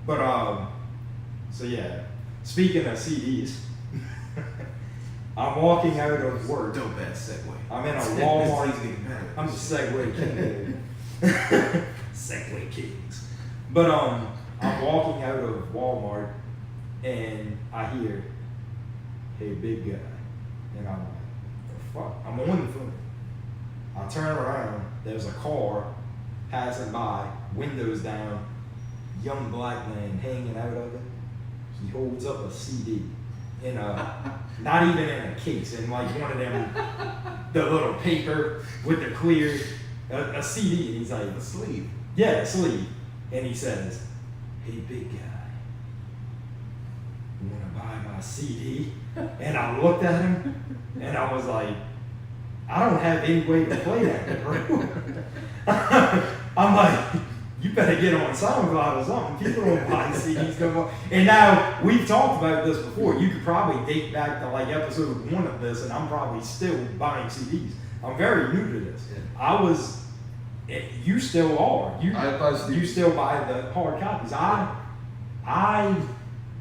But so yeah. Speaking of CDs, I'm walking out of work. Dope ass segue. I'm in a Walmart. I'm the just Segway King. Segway Kings. But I'm walking out of Walmart and I hear, "Hey, big guy," and I'm like, "The fuck?" I'm on the phone. I turn around. There's a car passing by, windows down, young black man hanging out of it. He holds up a CD in a, not even in a case, in like one of them, the little paper with the clear, a CD, and he's like, a sleeve. yeah, a sleeve. And he says, "Hey, big guy, you wanna buy my CD?" And I looked at him, and I was like, I don't have any way to play that, bro. I'm like, you better get on SoundCloud or something. People don't buy CDs no more. And now, we've talked about this before. You could probably date back to like episode 1 of this, and I'm probably still buying CDs. I'm very new to this. Yeah. You still are. I buy CDs. You still buy the hard copies. I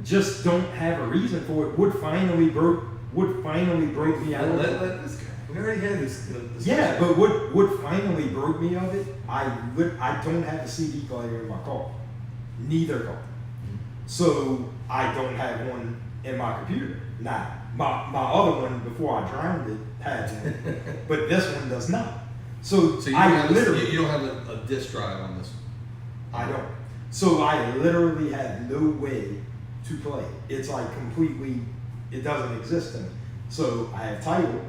just don't have a reason for it. Wood finally broke me out. Let this guy. We already had this. Yeah, but what finally broke me of it, I don't have a CD player in my car. Neither car. So I don't have one in my computer. Now, my other one before I drowned it had one, but this one does not. So So you I don't literally, you don't have a disk drive on this one? I don't. So I literally have no way to play. It's like completely, it doesn't exist in me. So I have Tidal,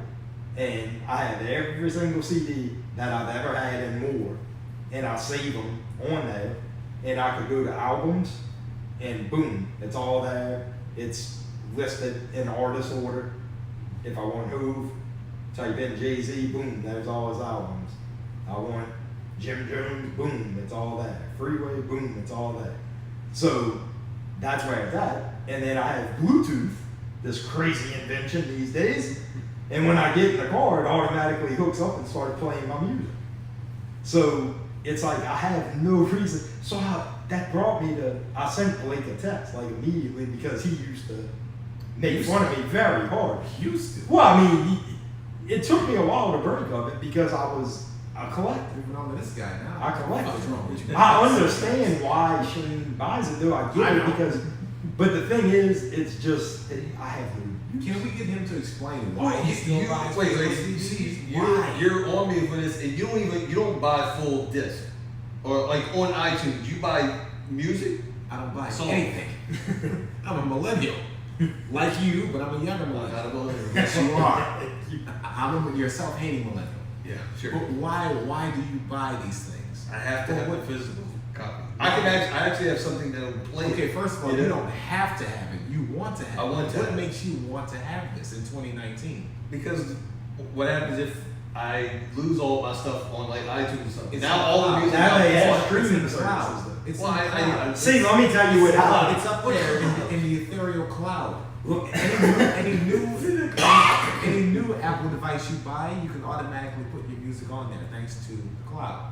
and I have every single CD that I've ever had and more, and I save them on there, and I could go to albums, and boom, it's all there. It's listed in artist order. If I want Hove, type in Jay-Z, boom, there's all his albums. I want Jim Jones, boom, it's all there. Freeway, boom, it's all there. So that's where it's at. And then I have Bluetooth, this crazy invention these days. And when I get in the car, it automatically hooks up and starts playing my music. So it's like I have no reason. So that brought me to, I sent Blake a text like immediately because he used to make fun of me very hard. Used to. Well, I mean, it took me a while to break of it because I was a collector. Moving on to this guy now. I collect What's wrong with it. you? I understand why Shane buys it, though. I get I it know. because, but the thing is, it's just, I have no. Can we get him to explain why Well, he still buys wait, full you CDs? see, Why? you're on me for this, and you don't buy full disc, or like on iTunes, you buy music. I don't buy So- anything. I'm a millennial, like you, but I'm a younger millennial. Yes, Yes, you are. You're a self-hating millennial. Yeah, sure. But why do you buy these things? I have to For have what- the physical copy. I actually have something that'll play. Okay, first of all, Yeah. you don't have to have it. You want to have it. I want to What have it. makes you want to have this in 2019? Because what happens if I lose all my stuff on like iTunes or something? It's Now in all the the cloud. music Now they out have there. streaming It's in the cloud. services, though. It's Well, in the cloud. See, let me tell you what happened. It's up there in the ethereal cloud. Look, Any new Apple device you buy, you can automatically put your music on there thanks to the cloud.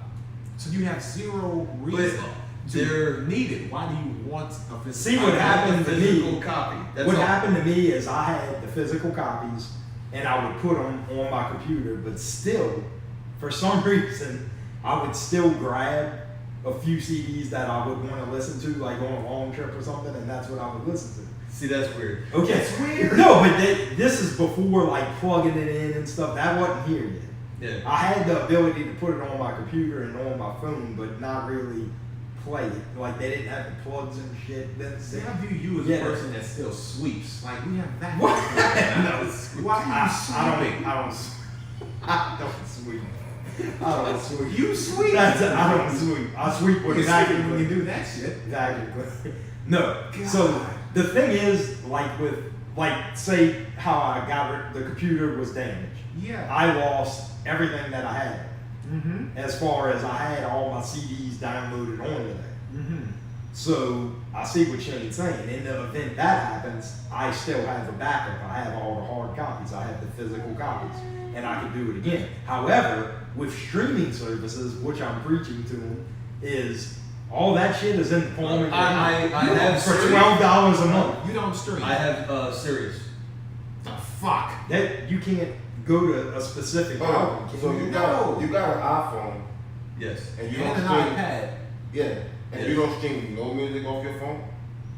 So you have zero reason they're- to need it. Why do you want a physical? See what I have happened the to physical me. copy. That's What all. happened to me is I had the physical copies and I would put them on my computer, but still, for some reason, I would still grab a few CDs that I would want to listen to, like on a long trip or something, and that's what I would listen to. See, that's weird. Okay, It's weird. No, but this is before like plugging it in and stuff. That wasn't here yet. Yeah. I had the ability to put it on my computer and on my phone, but not really play it. Like they didn't have the plugs and shit. Then See, I view you as Yeah. a person that still sweeps. Like we have that. What? No, why are you I sweeping? don't sweep. I don't sweep. You sweep. I don't sweep. I sweep with You vacuum sweep when you cleaner. do that shit. Vacuum cleaner. No. God. So the thing is, like with, like say how I got the computer was damaged. Yeah. I lost everything that I had. Mm-hmm. As far as I had all my CDs downloaded onto there. Mm-hmm. So I see what Shane's saying. In the event that happens, I still have a backup. I have all the hard copies. I have the physical copies, and I can do it again. However, with streaming services, which I'm preaching to them, is All that shit is in the palm of your hand. I have for Sirius. $12 a month. You don't stream. I have Sirius. The fuck? That you can't go to a specific album. So you got an iPhone Yes. and you And don't an stream. iPad. Yeah, and Yeah. you don't stream no music off your phone.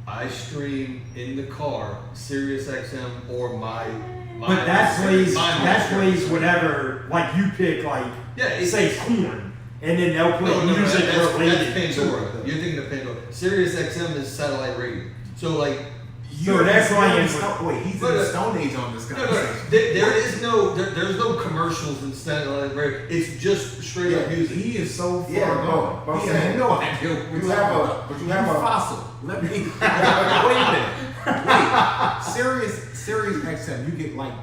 I stream in the car, Sirius XM or my. But that plays my- whatever, like you pick like Yeah, it's say Corn, and then they'll play No, music that's related Pandora. to it. You're thinking of Pandora. Sirius XM is satellite radio. So like, So that's why in it's- Wait, he's But, in the Stone Age on this no, conversation. there's no commercials in satellite radio. It's just straight up Yeah, music. He is so far Yeah, gone. but I'm He saying, has no idea what we're you have talking a- about. but you have a- fossil. Let me wait a minute. Wait, Sirius XM, you get like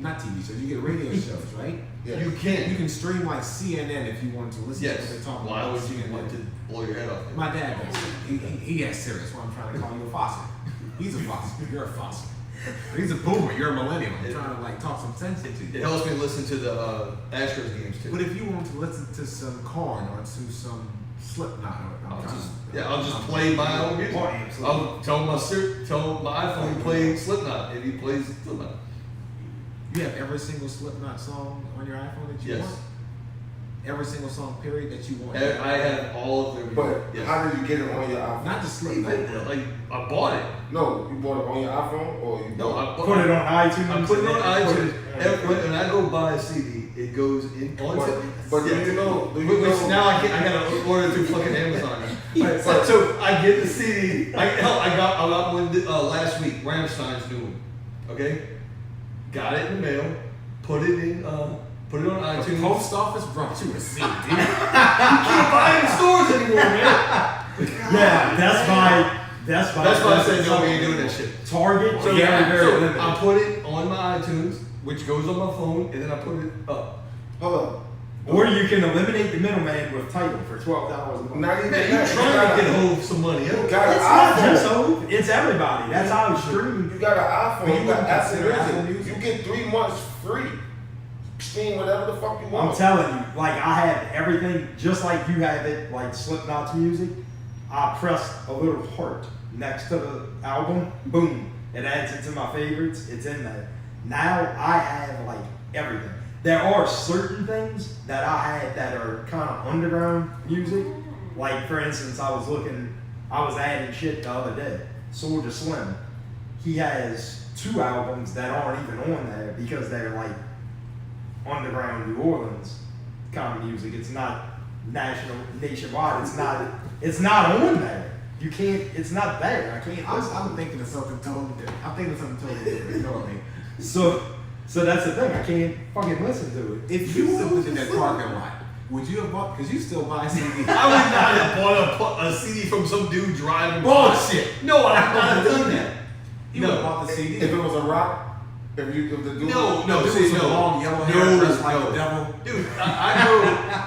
not TV shows, you get radio shows, right? Yeah. You can. You can stream like CNN if you wanted to listen to what Yes. they're talking Why about. would you CNN. want to blow your head off? My dad does. He has Sirius. What I'm trying to call you a fossil. He's a fossil. You're a fossil. He's a boomer. You're a millennial. I'm trying to like talk some sense into It you. helps me listen to the Astros games too. But if you want to listen to some Korn or to some Slipknot, I'll just play my own music. Oh, absolutely. I'll tell my iPhone to play Slipknot, and he plays Slipknot. You have every single Slipknot song on your iPhone that you Yes. want? Every single song, period, that you want? I have all of them. But yes. how did you get it on your iPhone? Not just Slipknot. Like I bought it. No, you bought it on your iPhone or you No, bought I Put it on iTunes. I put it on and then put iTunes. it- When I go buy a CD, it goes in onto. But do you know? Do you Which know? now I gotta order through fucking Amazon. But- So I get the CD. I got one last week. Rammstein's new one. Okay, got it in the mail. Put it on The iTunes. post office brought you a CD. You can't buy it in stores anymore, man. Yeah, that's why That's why I said no, we ain't doing that shit. Target. So very, very so limited. I put it on my iTunes, which goes on my phone, and then I put it up. Hold up. Or you can eliminate the middleman with Tidal for $12 a month. Not even Man, that. you trying to get hold of some money? You Huh? got It's an not iPhone. just Hope, it's everybody. That's how it's streamed. You got an iPhone. But you You got wouldn't Apple consider Apple Music. Music? You get 3 months free. Stream whatever the fuck you want. I'm telling you, like I have everything just like you have it, like Slipknot's music. I press a little heart next to the album, boom, it adds it to my favorites. It's in there. Now I have like everything. There are certain things that I had that are kind of underground music. Like for instance, I was adding shit the other day. Soulja Slim, he has 2 albums that aren't even on there because they're like underground New Orleans kind of music. It's not nationwide. It's not on there. You can't. It's not there. I can't. listen. I'm thinking of something totally different. I'm thinking of something totally different. Ignore me. So that's the thing. I can't fucking listen to it. If you lived in that parking lot, would you have bought? Because you still buy CDs. I would not have bought a CD from some dude driving. Bullshit. No, I would not have done that. You would have No. bought the CD. If it was a rock, if the dude. No, This see, was some no. long yellow No, hair dressed like no. the devil. Dude, I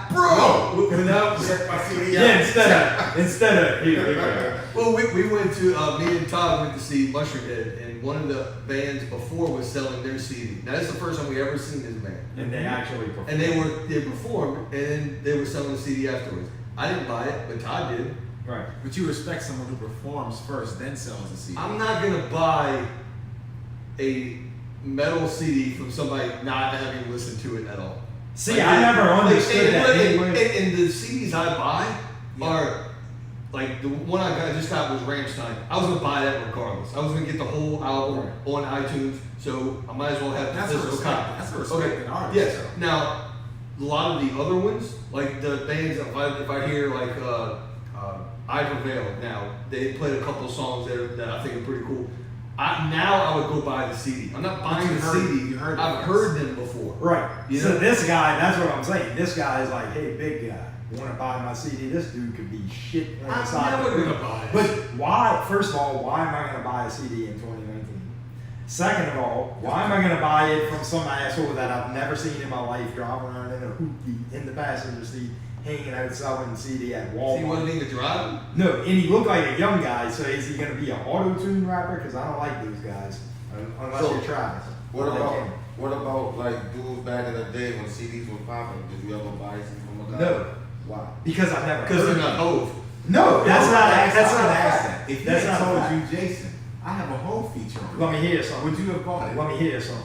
go, bro. Without, Check my CD Yeah. Instead of here. well, we went to me and Todd went to see Mushroom Head, and one of the bands before was selling their CD. Now that's the first time we ever seen this band, And they actually perform. and they performed, and then they were selling the CD afterwards. I didn't buy it, but Todd did. Right. But you respect someone who performs first, then sells the CD. I'm not gonna buy a metal CD from somebody not having listened to it at all. See, I never understood that anyway. And the CDs I buy are like the one I just got was Rammstein. I was gonna buy that regardless. I was gonna get the whole album on iTunes, so I might as well have That's the a physical respect. copy. That's a respected artist. Yes. though. Now, a lot of the other ones, like the bands, if I hear like I Prevail now, they played a couple of songs there that I think are pretty cool. I would go buy the CD. I'm not buying you the heard- CD. you heard I've it. heard them before. Right. You So know? this guy, that's what I'm saying. This guy is like, hey, big guy, want to buy my CD? This dude could be shit on the I'm side. of never the gonna road. buy it. But why? First of all, why am I going to buy a CD in 2019? Second of all, why am I going to buy it from some asshole that I've never seen in my life driving around in a hoopty in the passenger seat, hanging out selling CD at Walmart? See what I mean? The drive. No, and he looked like a young guy. So is he going to be an auto-tune rapper? Because I don't like those guys unless So, you're Travis. What I like about him. what about like dudes back in the day when CDs were popping? Did you ever buy some from a guy? No. Why? Because I never. Because they're heard not it. Hove. No, that's not That's not a ask fact. that. If That's you had not a told fact. you, Jason, I have a whole feature on Let it, me hear something. would you have bought it? Let me hear something.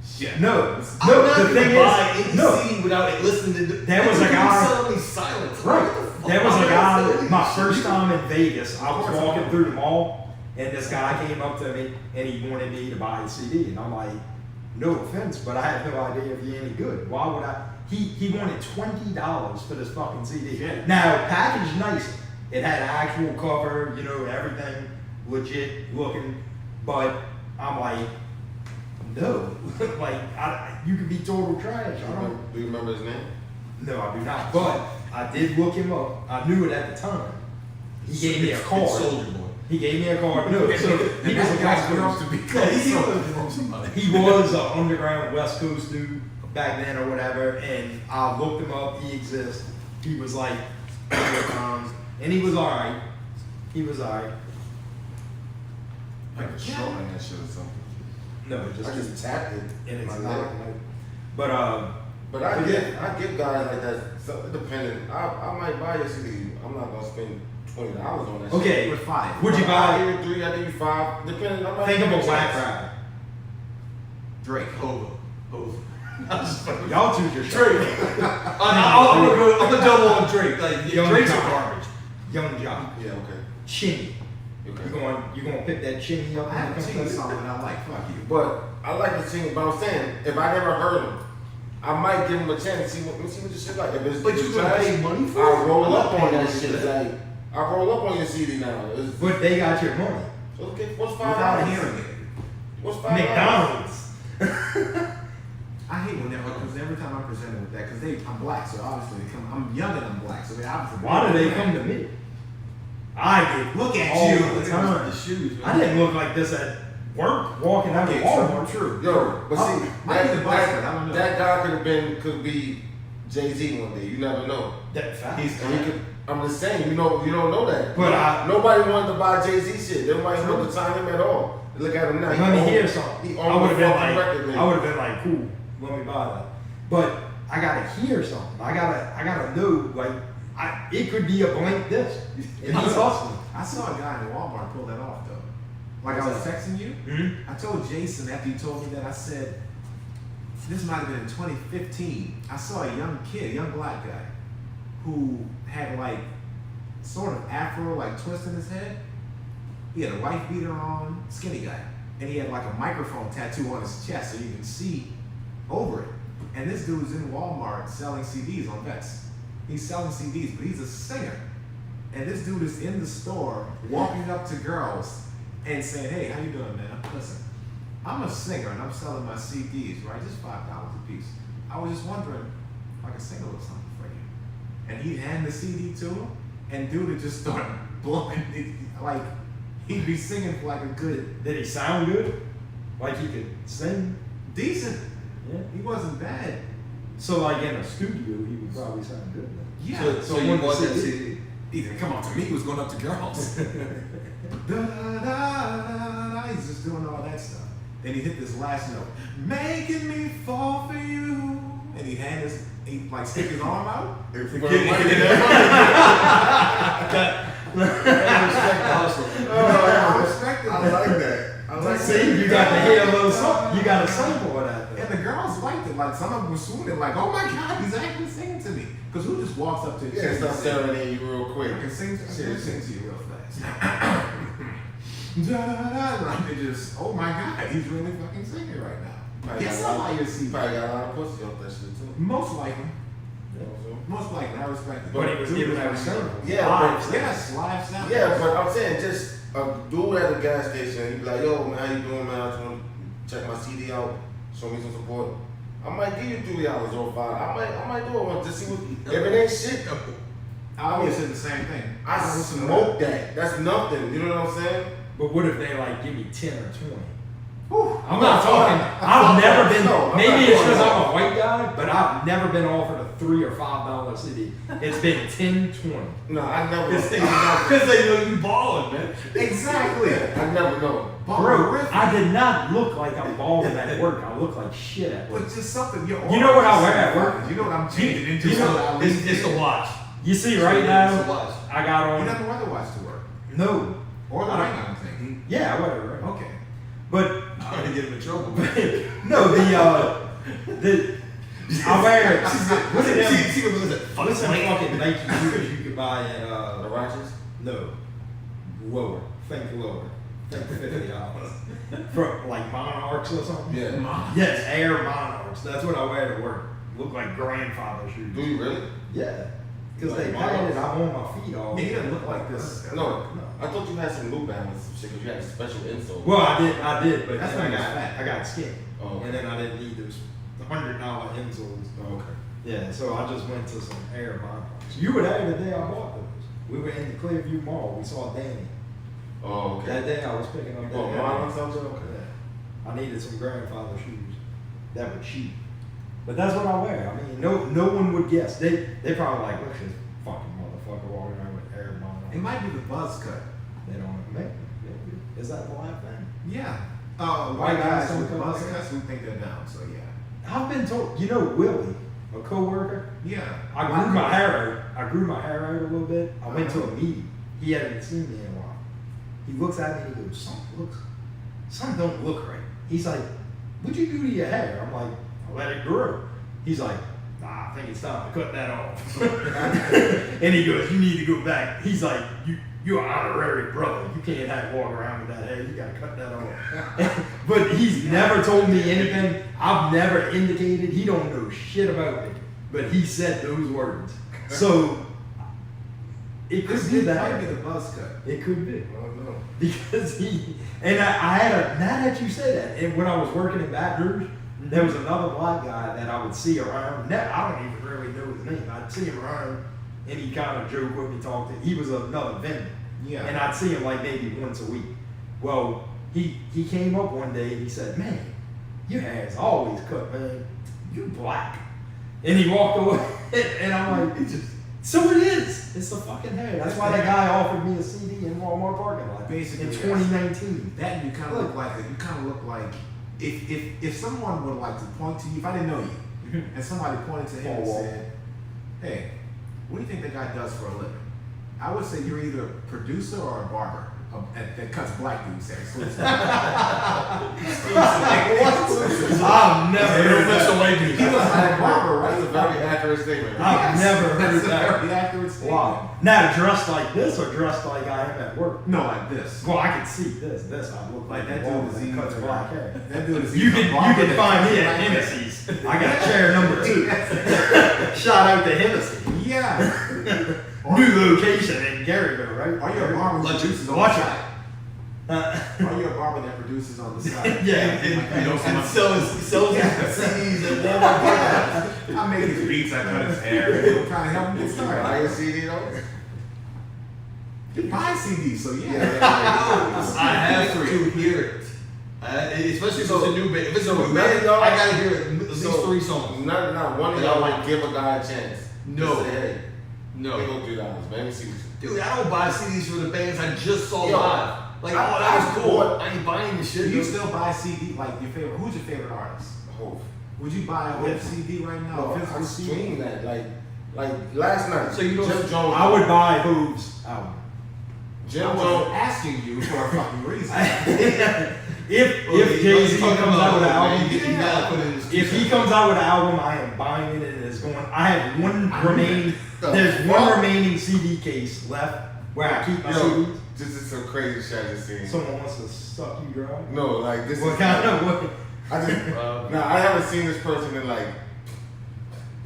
Shit. No, I'm no. not The gonna thing buy is, any no. CD without listening to. There was a guy- suddenly silence. Right. What the fuck? There was a I'm not guy, listening to my this first shit. time in Vegas, I was Of course, walking I through the mall, and this guy came up to me, and he wanted me to buy his CD, and I'm like, no offense, but I have no idea if you're any good. Why would I? He wanted $20 for this fucking CD. Yeah. Now, packaged nice. It had an actual cover, you know, everything legit looking, but I'm like, no, like, you could be total trash. I don't. Do you remember his name? No, I do not. But I did look him up. I knew it at the time. He gave me a It's card. Soldier Boy. He gave me a card. No, so he was a West Coast. He was an underground West Coast dude back then or whatever. And I looked him up. He exists. He was like, and he was alright. He was alright. I could shorten that shit or something. No, I just just tapped it. and it's My not. leg. But But I get guys like that. So depending, I might buy your CD. I'm not gonna spend $20 on that. okay. With 5. Would you I buy? give you 3, I give you 5. Depending, I might Think of give a you Whack chance. Rider. Drake. Hova. Y'all two just Drake. I'm gonna double on Drake. Like Young Drake's a Jock. garbage. Young Jock. Yeah, okay. Chinny. Okay. You gonna pick that chinny up? I have a seen something I like. Fuck you. But I like the singing, but I'm saying, if I never heard him, I might give him a chance to see what the shit like. If it's, But if you it's gonna trash, pay money for I it? roll I'm up not on paying that money shit. for that. Like, I roll up on your CD now. But they got your money. Okay, what's Without $5? hearing it. What's $5? McDonald's. I hate whenever, because every time I'm presented with that, because I'm black, so obviously I'm young and I'm black, so they obviously. Why do they come to me? I get Look at all you. the Look at time. the shoes, man. I didn't look like this at work walking out of Okay, Walmart. true. Yo, but see, Might be the bastard, I don't know. that guy could be Jay-Z one day. You never know. That fact. And he could, I'm just saying, you don't know that. But nobody wanted to buy Jay-Z shit. Nobody wanted to sign him at all. Look at him now. Let me hear something. He I owned would the have been fucking like, record label. I would have been like, cool, let me buy that. But I gotta hear something. I gotta know. Like, it could be a blank disc. And he's hustling. I saw a guy in Walmart pull that off though. Like I was texting you, Mm-hmm. I told Jason after you told me that, I said, this might have been in 2015. I saw a young kid, a young black guy, who had like sort of afro, like twist in his head. He had a wife beater on, skinny guy. And he had like a microphone tattoo on his chest so you can see over it. And this dude's in Walmart selling CDs on Vets. He's selling CDs, but he's a singer. And this dude is in the store walking up to girls and saying, hey, how you doing, man? Listen, I'm a singer and I'm selling my CDs, right? Just $5 a piece. I was just wondering if I could sing a little something for you. And he'd hand the CD to him, and dude would just start blowing it, like he'd be singing for like a good, Did he sound good? Like he could sing? decent. Yeah. He wasn't bad. So like in a studio, he would probably sound good. Then. Yeah. So you when bought the that CD CD? He didn't come up to me, he was going up to girls. Da, da, da, da, da. He's just doing all that stuff. Then he hit this last note, making me fall for you. And he like stick his arm out. I respect it. I like that. I like See, that. you got to hear a little something. You got to sample of that. And the girls liked it. Like some of them were swooning, like, "Oh my God, he's actually singing to me." Because who just walks up to you Yeah, and start says, serenading you real quick. I can sing to you real fast. Da, da, da, like they just, oh my God, he's really fucking singing right now. Probably Yes, got I a lot- like your CD. Probably got a lot of pussy off that shit too. Most likely, You know what I'm most likely, I respect it. But he was giving out sample. Yeah, Live but- sample. Yes, live sound. Yeah, but I'm saying just a dude at a gas station, he be like, yo, man, how you doing, man? I just want to check my CD out, show me some support. I might give you $3 or $5. I might do it one just see what. If it ain't shit, I always said the same thing. I don't listen to smoke that. That's nothing. You know what I'm saying? But what if they like give me 10 or 20? Whew. I'm not talking. I've never been. No, I'm Maybe not it's doing because that. I'm a white guy, but I've never been offered a $3 or $5 CD. It's been 10, 20. No, I never. Because they know you balling, man. Exactly. I never know. Bro, I did not look like I'm balling at work. I look like shit at work. But just something. Your You know what I wear at work? You know what I'm changing into? You know, so at least- It's the watch. You see right now, It's a watch. I got You on. never wear the watch to work. No. Or the I ring, don't- I don't think. Yeah, whatever. Okay. But Trying to get him in trouble. no, the I wear what's it them? See what was it? What's them fucking Nike shoes you could buy at The Righteous? no lower, think lower, think $50 from like Monarchs or something. Yeah. Yes, Air Monarchs. That's what I wear to work. Look like grandfather shoes. Do you really? Yeah, because Like they padded. Monarchs? I'm on my feet all. He day. doesn't look like this. No. I thought you had some New Balance shit because you had a special insole. Well, I did, but That's then when it's fat. I got skinny, Oh, okay. and then I didn't need those $100 insoles. Oh, okay. Yeah, so I just went to some Air Monarchs. You were there the day I bought those. We were in the Clearview Mall. We saw Danny. Oh, okay. That day I was picking up. Oh, that Monarchs out there? Okay. Yeah. I needed some grandfather shoes that were cheap. But that's what I wear. I mean, no one would guess. They probably like, look at this fucking motherfucker walking around with Air Monarchs. It might be the buzz cut. They don't make. Is that the black thing? Yeah. White White guys guys don't with cut buzz their hair. cuts, we think they're down, so yeah. I've been told. You know, Willie, a coworker. Yeah. I grew my hair out. I grew my hair out a little bit. I went to a meeting. He hadn't seen me in a while. He looks at me and he goes, something don't look right. He's like, what'd you do to your hair? I'm like, I let it grow. He's like, nah, I think it's time to cut that off. And he goes, you need to go back. He's like, you're an honorary brother. You can't walk around with that hair. You gotta cut that off. But he's never told me anything. I've never indicated. He don't know shit about me. But he said those words. So it could be It might be that. the buzz cut. It could be. I don't know. Because I had now that you say that, and when I was working in Baton Rouge, there was another black guy that I would see around. Now, I don't even really know his name. I'd see him around, and he kind of joke with me, talk to. He was another vendor, Yeah. and I'd see him like maybe once a week. Well, he came up one day and he said, "Man, your hair's always cut, man. You black." And he walked away, and I'm like, so it is. It's the fucking hair. That's why that guy offered me a CD in Walmart parking lot. Basically, in yes. 2019. That you kind of look like you kind of look like if someone would like to point to you, if I didn't know you, and somebody pointed to him and Oh, said, "Hey, what do you think that guy does for a living?" I would say you're either a producer or a barber that cuts black dudes' hair. I've never heard that. He was a barber, right? That's a very accurate statement. I've never heard That's a that. very accurate statement. Wow. Now dressed like this or dressed like I am at work? No, like this. Well, I can see this. I look like Like that that dude is dude that cuts either- black hair. That dude is You either a can barber that find me cuts at black hair. Hennessy's. I got chair number 2. Shout out to Hennessy. Yeah. New location in Garyville, right? Are you a barber that produces on the Watch side? out. Are you a barber that produces on the side? Yeah, And sells CDs at Walmart. Yeah. I make his beats, I cut his hair. I'm trying to help him get Buy started. a CD though? You buy CDs, so yeah. I have to hear it. Especially if it's a new band. If it's a new band, I gotta hear it. At least 3 songs. Not one of That I y'all like. would give a guy a chance. No. Just say, hey, No. they go $3. Man, let me see what you Dude, I don't buy CDs for the bands I just saw Yo, live. Like, I- oh, that I was cool. bought- I ain't buying this shit. Do you dude. still buy CD? Like your favorite? Who's your favorite artist? hope. Would you buy a whole Yeah. CD right now? No, Physical I CD? stream that. Like last night. So you don't- Jim Jones. I would buy Hooves album. Jim I was Jones. asking you for a fucking reason. If Jay Z comes out with an album, you gotta put it in his if he comes out with an album, I am buying it and it's going. I have one I knew remaining. that. There's The one fuck? remaining CD case left where I keep my Yo, CDs. this is some crazy shit I just seen. Someone wants to suck you dry. No, like this What is kind of what? I just now I haven't seen this person in like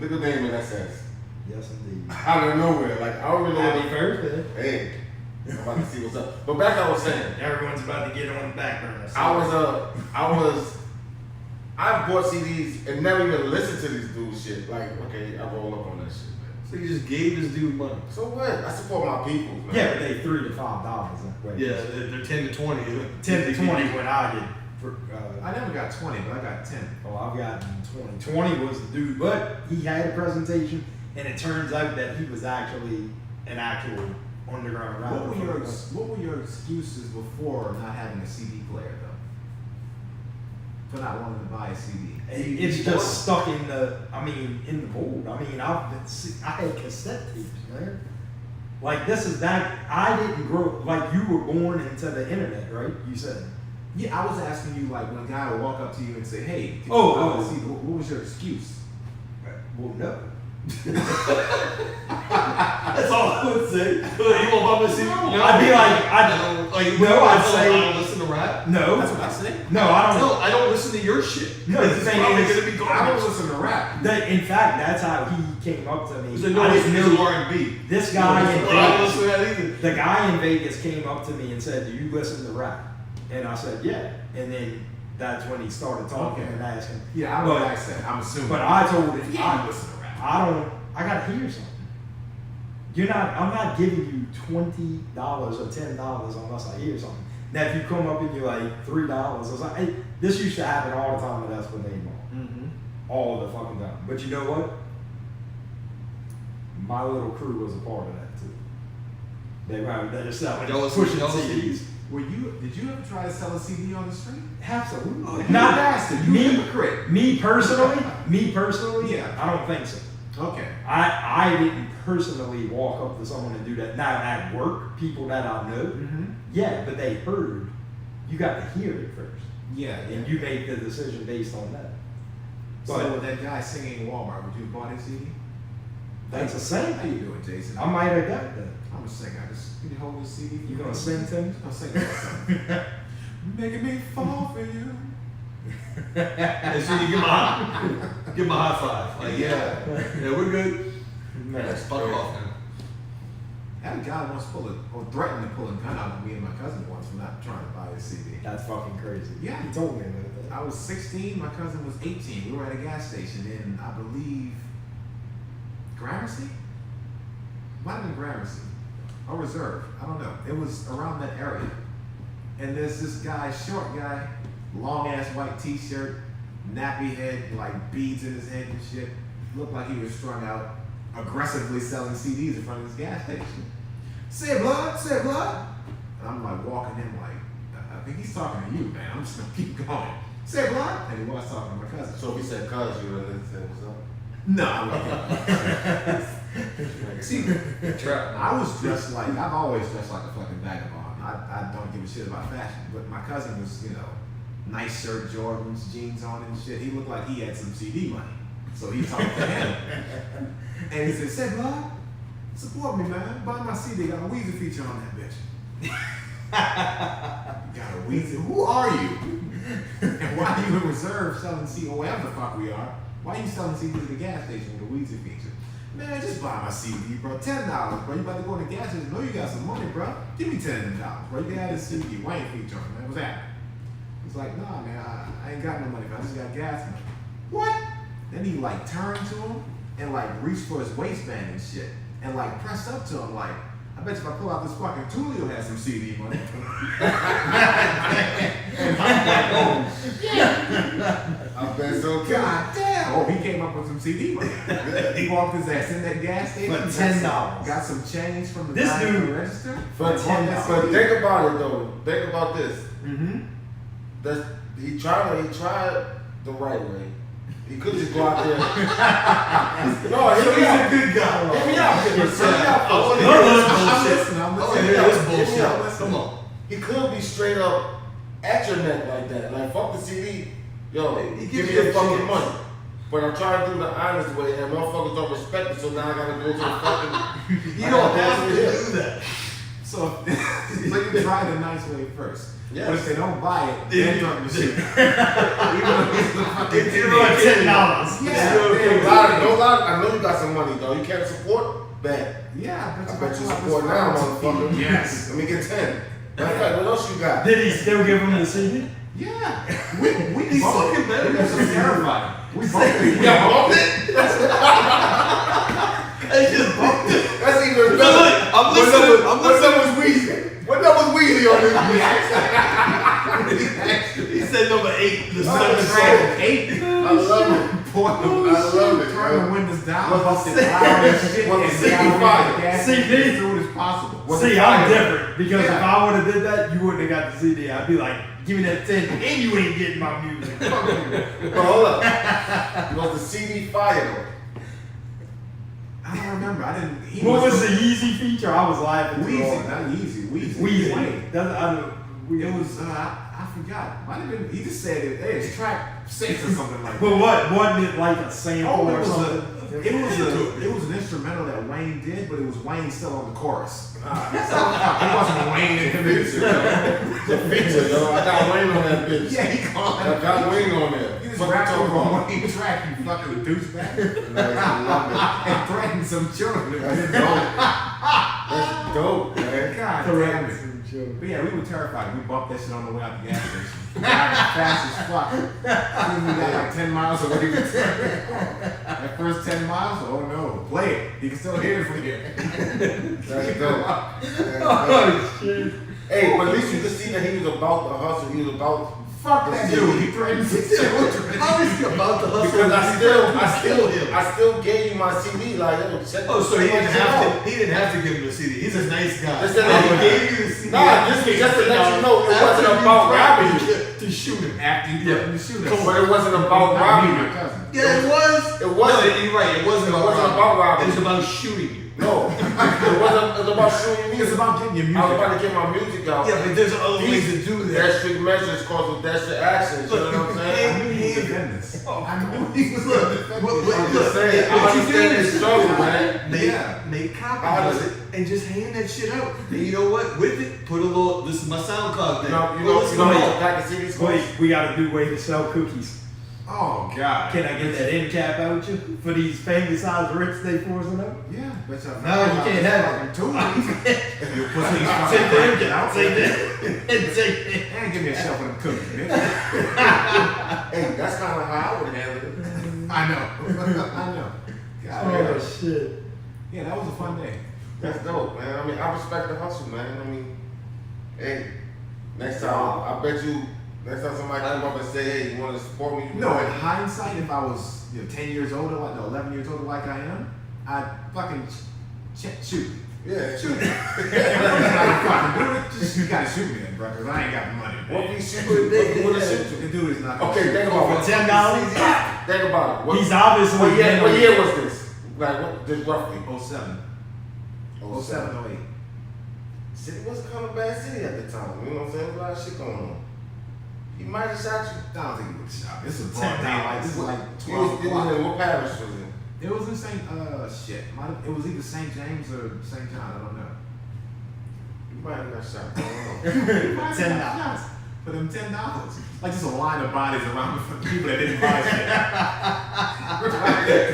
look at the name of that says. Yes, indeed. Out of nowhere. Like I don't really know Happy what birthday. hey. I'm about to see what's up. But back I was saying, Everyone's about to get on the back burner. I've bought CDs and never even listened to these dudes shit. Like, okay, I roll up on that shit, man. So you just gave this dude money. So what? I support my people, man. Yeah, but they $3 to $5. Yeah, they're 10 to 20. 10 to 20 when I did. For, I never got 20, but I got 10. oh, I've gotten 20. 20 was the dude, but he had a presentation, and it turns out that he was actually an actual underground rapper. What were your excuses before not having a CD player though? For not wanting to buy a CD. It's just stuck in the. I mean, in the mold. I mean, I had cassette tapes, man. Like this is that I didn't grow like you were born into the internet, right? You said. Yeah, I was asking you like when a guy would walk up to you and say, "Hey, can you Oh, buy my oh. CD?" What was your excuse? Well, no. That's all I would say. You won't buy my CD? No. I'd be like, I'd say, I don't listen to rap. no. That's what I say. No, I don't. No, I don't listen to your shit. No, the It's thing probably is, gonna be I don't garbage. listen to rap. In fact, that's how he came up to me. There's no I listen didn't to know R&B. this guy in I don't Vegas. listen to that either. The guy in Vegas came up to me and said, "Do you listen to rap?" And I said, "Yeah." And then that's when he started talking Okay. and asking. Yeah, I don't But- ask that. I'm assuming. But I told him, I listen to rap. I gotta hear something. I'm not giving you $20 or $10 unless I hear something. Now if you come up and you're like $3, I was like, hey, this used to happen all the time at Esplanade Mall. Mm-hmm. All the fucking time. But you know what? My little crew was a part of that too. They were selling, Y'all was pushing pushing CDs. Did you ever try to sell a CD on the street? Absolutely. Oh, you Not bastard. You me. hypocrite. Me personally, Yeah. I don't think so. Okay. I didn't personally walk up to someone and do that. Now at work, people that I know, Mm-hmm. yeah, but they heard. You got to hear it first, Yeah. and you make the decision based on that. So But that guy singing in Walmart, would you have bought his CD? that's the same How you thing. doing, Jason? I might have got that. I'm a singer. Can you hold this CD? You gonna sing to me? I'm sing something. Making me fall for you. And so you give him a high five. Like, yeah, we're good. Man, Let's fuck off now. I had a guy once threatened to pull a gun out on me and my cousin once for not trying to buy his CD. that's fucking crazy. Yeah. He told me about that. I was 16, my cousin was 18. We were at a gas station in, I believe, Gramercy? Might have been Gramercy. Or Reserve. I don't know. It was around that area. And there's this guy, short guy, long ass white t-shirt, nappy head, like beads in his head and shit. Looked like he was strung out, aggressively selling CDs in front of this gas station. Say blood, say blood. And I'm like walking in like, I think he's talking to you, man. I'm just gonna keep going. Say blood. And he was talking to my cousin. So if he said cuz, you would have said what's up? No, I'm like, see, Trap. I was dressed like, I've always dressed like a fucking vagabond. I don't give a shit about fashion. But my cousin was, nice shirt, Jordans, jeans on and shit. He looked like he had some CD money. So he talked to him. And he said, say blood, support me, man. Buy my CD. Got a Weezy feature on that bitch. Got a Weezy. Who are you? And why are you in Reserve selling CD, or wherever the fuck we are? Why are you selling CDs at the gas station with a Weezy feature? Man, just buy my CD, bro. $10, bro. You about to go in the gas station? Know you got some money, bro. Give me $10, bro. You can have this CD. Wayne feature on it, man. What's that? He's like, nah, man. I ain't got no money, man. I just got gas money. What? Then he like turned to him and like reached for his waistband and shit, and like pressed up to him like, I bet you if I pull out this fucking Tulio has some CD money. And I'm like, oh yeah. I bet so too. God damn! Oh, he came up with some CD money. He walked his ass in that gas station. For $10. Got some change from the This guy at dude- the register. But $10. think about it though. Think about this. Mm-hmm. He tried the right way. He could just go out there. No, So hear me he's a out. good guy. Hear me out. Hear me Yes, out. I want to No, hear no, this no, I'm bullshit. listening. I'm I want to listening. hear this Hear me bullshit. out. Come on. He could be straight up at your neck like that. Like, fuck the CD. Yo, He give gives me you your a fucking chance. money. But I'm trying to do the honest way, and motherfuckers don't respect it, so now I gotta go to the fucking. You don't have to do that. So you try the nice way first. Yes. But if they don't buy it, Then then you- throw the shit. Even though it's the fucking It's thing. like $10. Yeah. Don't lie. I know you got some money, though. You can't support that. Yeah, I if bet you pull out support this now, fucking motherfucker. CD. Yes. Let me get 10. Matter of fact, what else you got? Did he still give him the CD? Yeah. We He's both, fucking better we than was some terrified. We both. Yeah, bumped it? They just bumped it. That's even Look, better. I'm listening. I'm What listening. number's Weezy? What number's Weezy on this? He said number 8. The Oh, seventh that's song. right. 8. I love it. Pour I love it, Turn the bro. windows down, What's bust the it loud as shit, what's and the down CD fire? the gas CD? station as soon as possible. What's the See, fire? I'm different because if Yeah. I would have did that, you wouldn't have got the CD. I'd be like, give me that 10 and you ain't getting my music. Fuck you. But hold up. Was the CD fire though? I don't remember. I didn't. He What was the Yeezy feature? I was laughing. too Weezy? hard. Not Yeezy. Weezy. Weezy. Wayne. That's, I know. It was. I forgot. Might have been. He just said it. Hey, it's track 6 or something like that. But what? Wasn't it like a sample Oh, or something? it was an instrumental that Wayne did, but it was Wayne still on the chorus. So, it wasn't Wayne in the Feature, yo. It's a feature, yo. I got Wayne on that bitch. Yeah, he called I got Wayne on there. You just What rapped you over talking on about? Wayne track, you fucking douchebag, Nice, I love and threatened some children. That's dope. That's dope, man. God Correct. damn it. But yeah, we were terrified. We bumped that shit on the way out the gas station. Driving fast as fuck. We got like 10 miles away from that first 10 miles, oh no, play it. You can still hear it from here. That's dope. Oh shit! Hey, but at least you could see that he was about the hustle. He was about Fuck that dude. He threatened his children. How is he about to hustle? because him. I still gave you my CD. Like, yo, check. Oh, so he check didn't it have out. to. He didn't have to give him the CD. He's a nice guy. Just to let he you know. gave you the CD. Nah, this was just to let you know it After wasn't you about threatened robbing you. to shoot him. After he threatened to shoot us. But it wasn't about Not me, robbing my you. cousin. Yeah, it was. It wasn't. No, you're right. It wasn't It wasn't about robbing. It was about shooting you. No, it wasn't. It was about shooting me. It's about getting your I was music. about to get my music out. Yeah, but there's other ways to do that. Drastic measures cause with drastic actions. You know what I'm I saying? knew he was defend this. I knew he was going to defend Look, this. I'm just saying. I what you understand do his is- struggle, man. Make I copies of understand. it and just hand that shit out. And you know what? With it, put a little. This is my SoundCloud thing. You know Go listen to how me. much I can see these Wait, we got a new way to sell cookies. Oh, God. Can I get that end cap out you for these family size Ritz they forcing up? Yeah, but No, you can't have it. Two if you put these Take the end fucking cap. out. Take that. Take And give me a shelf of them cookies, bitch. Hey, that's kind of how I would handle it. I know. I know. God, that. Oh shit. yeah, that was a fun day. That's dope, man. I mean, I respect the hustle, man. I mean, hey, next time, I bet you, next time somebody come up and say, hey, you want to support me? You No, know, in hindsight, if I was 10 years older, like no, 11 years older like I am, I'd fucking shoot. yeah. Shoot me. Just, you gotta shoot me then, bro, because I ain't got the money. What Man. we shoot? What you want to shoot you? The dude is not gonna Okay, shoot. think about For it. $10? Think about it. What, He's obviously. what year was this? Like, what, just roughly? 07. 07, 08. City was kind of a bad city at the time. You know what I'm saying? A lot of shit going on. He might have shot you. I don't think he would have shot. This is $10. broad daylight. This is like It 12 was o'clock. in what parish was it? It was in St. Shit. It was either St. James or St. John. I don't know. You might have got shot. I don't know. $10. For them $10. Like just a line of bodies around for people that didn't buy shit.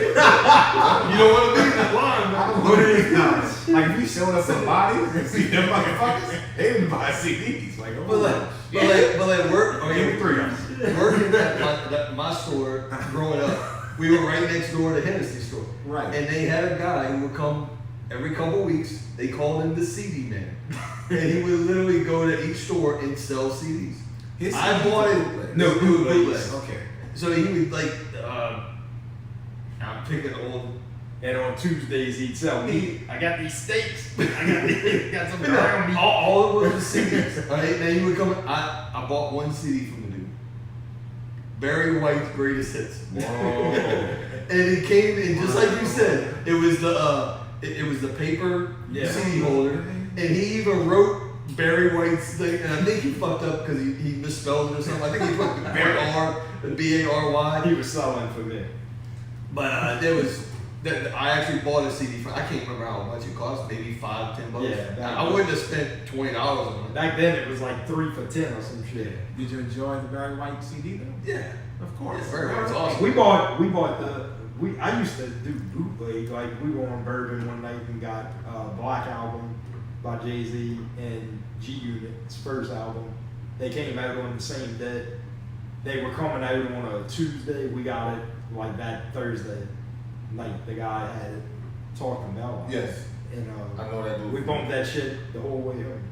You don't want to be in that line, man. What it is now? Like if you showed us some bodies and see them motherfuckers, they didn't buy CDs. Like, oh, But like work. oh, give me 3 of them. Working at my store growing up, we were right next door to Hennessy store. Right. And they had a guy who would come every couple of weeks. They called him the CD man. And he would literally go to each store and sell CDs. His I CDs bought are it. bootlegs. No, bootlegs. Okay. So he would like, I'm picking old. And on Tuesdays he'd sell meat. I got these steaks. I got some But ground no, meat. all it was CDs. Alright, then he would come. I bought one CD from the dude. Barry White's Greatest Hits. Whoa. And it came in just like you said. It was the it was the paper Yeah. CD holder, and he even wrote Barry White's thing. And I think he fucked up because he misspelled it or something. I think he put B-A-R-Y. He was selling for me. But there was. I actually bought a CD for. I can't remember how much it cost. Maybe $5, $10. Yeah, I wouldn't have spent $20 on it. Back then it was like 3 for $10 or some shit. Did you enjoy the Barry White CD though? Yeah. Of course. Yeah, Barry White's awesome. We bought I used to do bootleg. Like we were on Bourbon one night and got Black Album by Jay-Z and G Unit's first album. They came out on the same day. They were coming out on a Tuesday. We got it like that Thursday night. The guy had it talking about. Yes. And I know that dude. we bumped that shit the whole way home.